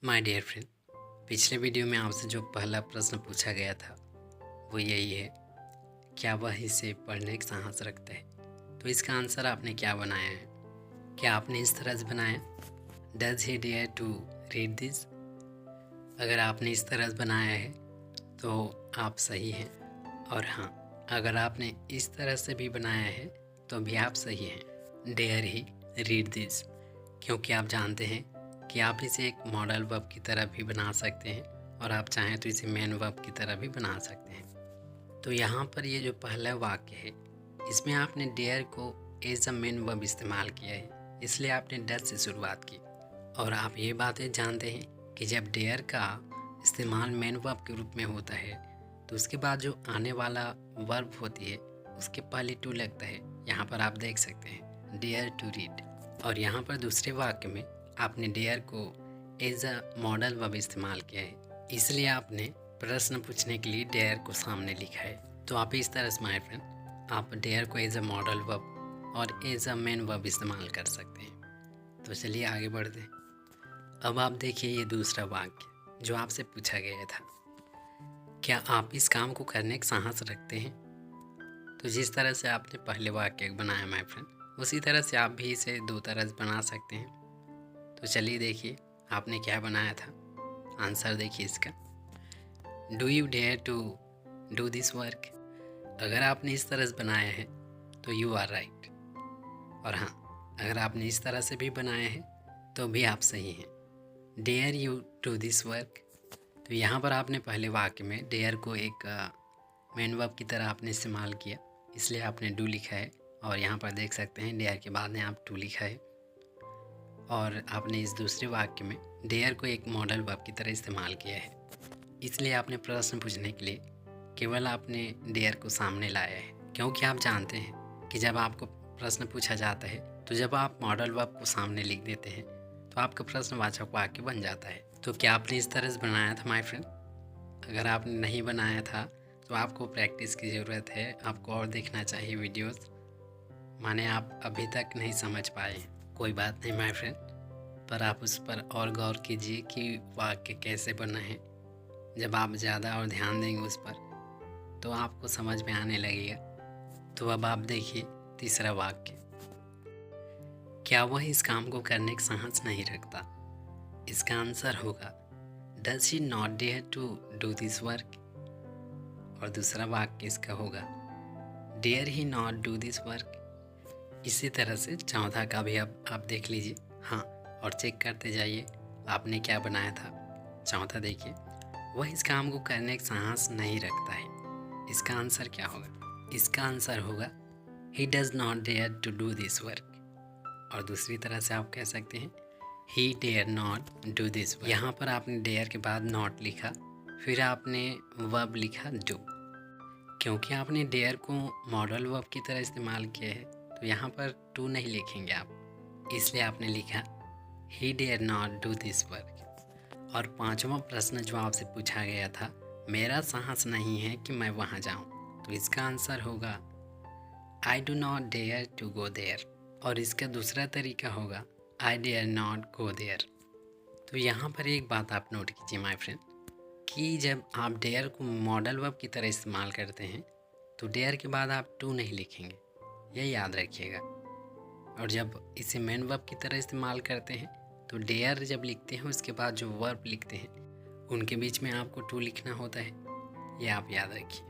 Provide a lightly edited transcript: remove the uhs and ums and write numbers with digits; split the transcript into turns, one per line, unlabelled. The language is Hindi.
माय डियर फ्रेंड, पिछले वीडियो में आपसे जो पहला प्रश्न पूछा गया था वो यही है, क्या वह इसे पढ़ने का साहस रखता है। तो इसका आंसर आपने क्या बनाया है? क्या आपने इस तरह से बनाया, does he dare to read this? अगर आपने इस तरह से बनाया है तो आप सही हैं। और हाँ, अगर आपने इस तरह से भी बनाया है तो भी आप सही हैं, डेयर ही रीड दिस। क्योंकि आप जानते हैं कि आप इसे एक मॉडल वर्ब की तरह भी बना सकते हैं और आप चाहें तो इसे मेन वर्ब की तरह भी बना सकते हैं। तो यहाँ पर ये जो पहला वाक्य है इसमें आपने डेयर को एज अ मेन वर्ब इस्तेमाल किया है, इसलिए आपने डज से शुरुआत की। और आप ये बातें जानते हैं कि जब डेयर का इस्तेमाल मेन वर्ब के रूप में होता है तो उसके बाद जो आने वाला वर्ब होती है उसके पहले टू लगता है। यहाँ पर आप देख सकते हैं डेयर टू रीड। और यहाँ पर दूसरे वाक्य में आपने डेयर को एज अ मॉडल वर्ब इस्तेमाल किया है, इसलिए आपने प्रश्न पूछने के लिए डेयर को सामने लिखा है। तो आप इस तरह से माय फ्रेंड, आप डेयर को एज अ मॉडल वर्ब और एज अ मेन वर्ब इस्तेमाल कर सकते हैं। तो चलिए आगे बढ़ते हैं। अब आप देखिए ये दूसरा वाक्य जो आपसे पूछा गया था, क्या आप इस काम को करने का साहस रखते हैं? तो जिस तरह से आपने पहले वाक्य बनाया माय फ्रेंड, उसी तरह से आप भी इसे दो तरह से बना सकते हैं। तो चलिए देखिए आपने क्या बनाया था, आंसर देखिए इसका, do you dare to do this work. अगर आपने इस तरह से बनाया है तो यू आर राइट। और हाँ, अगर आपने इस तरह से भी बनाया है तो भी आप सही हैं, dare you to this work. तो यहाँ पर आपने पहले वाक्य में डेयर को एक मेन वर्ब की तरह आपने इस्तेमाल किया, इसलिए आपने डू लिखा है। और यहाँ पर देख सकते हैं डेयर के बाद में आप टू लिखा है। और आपने इस दूसरे वाक्य में डेयर को एक मॉडल वर्ब की तरह इस्तेमाल किया है, इसलिए आपने प्रश्न पूछने के लिए केवल आपने डेयर को सामने लाया है। क्योंकि आप जानते हैं कि जब आपको प्रश्न पूछा जाता है तो जब आप मॉडल वर्ब को सामने लिख देते हैं तो आपका प्रश्नवाचक वाक्य बन जाता है। तो क्या आपने इस तरह से बनाया था माय फ्रेंड? अगर आपने नहीं बनाया था तो आपको प्रैक्टिस की ज़रूरत है, आपको और देखना चाहिए वीडियोस, माने आप अभी तक नहीं समझ पाए। कोई बात नहीं माय फ्रेंड, पर आप उस पर और गौर कीजिए कि वाक्य कैसे बना है। जब आप ज़्यादा और ध्यान देंगे उस पर तो आपको समझ में आने लगेगा। तो अब आप देखिए तीसरा वाक्य, क्या वह इस काम को करने का साहस नहीं रखता? इसका आंसर होगा does she not dare to do this work. और दूसरा वाक्य इसका होगा dare he not do this work. इसी तरह से चौथा का भी अब आप देख लीजिए, हाँ, और चेक करते जाइए आपने क्या बनाया था। चौथा देखिए, वह इस काम को करने का साहस नहीं रखता है। इसका आंसर क्या होगा? इसका आंसर होगा he does not dare to do this work. और दूसरी तरह से आप कह सकते हैं he dare not do this work. यहाँ पर आपने डेयर के बाद नॉट लिखा, फिर आपने वर्ब लिखा डू। क्योंकि आपने डेयर को मॉडल वर्ब की तरह इस्तेमाल किया है तो यहाँ पर टू नहीं लिखेंगे आप, इसलिए आपने लिखा he dare not do this work. और पांचवा प्रश्न जो आपसे पूछा गया था, मेरा साहस नहीं है कि मैं वहाँ जाऊँ, तो इसका आंसर होगा I do not dare to go there. और इसका दूसरा तरीका होगा I dare not go there. तो यहाँ पर एक बात आप नोट कीजिए माय फ्रेंड, कि जब आप डेयर को मॉडल वर्ब की तरह इस्तेमाल करते हैं तो डेयर के बाद आप टू नहीं लिखेंगे, यह याद रखिएगा। और जब इसे मेन वर्ब की तरह इस्तेमाल करते हैं तो डेयर जब लिखते हैं उसके बाद जो वर्ब लिखते हैं उनके बीच में आपको टू लिखना होता है, यह आप याद रखिए।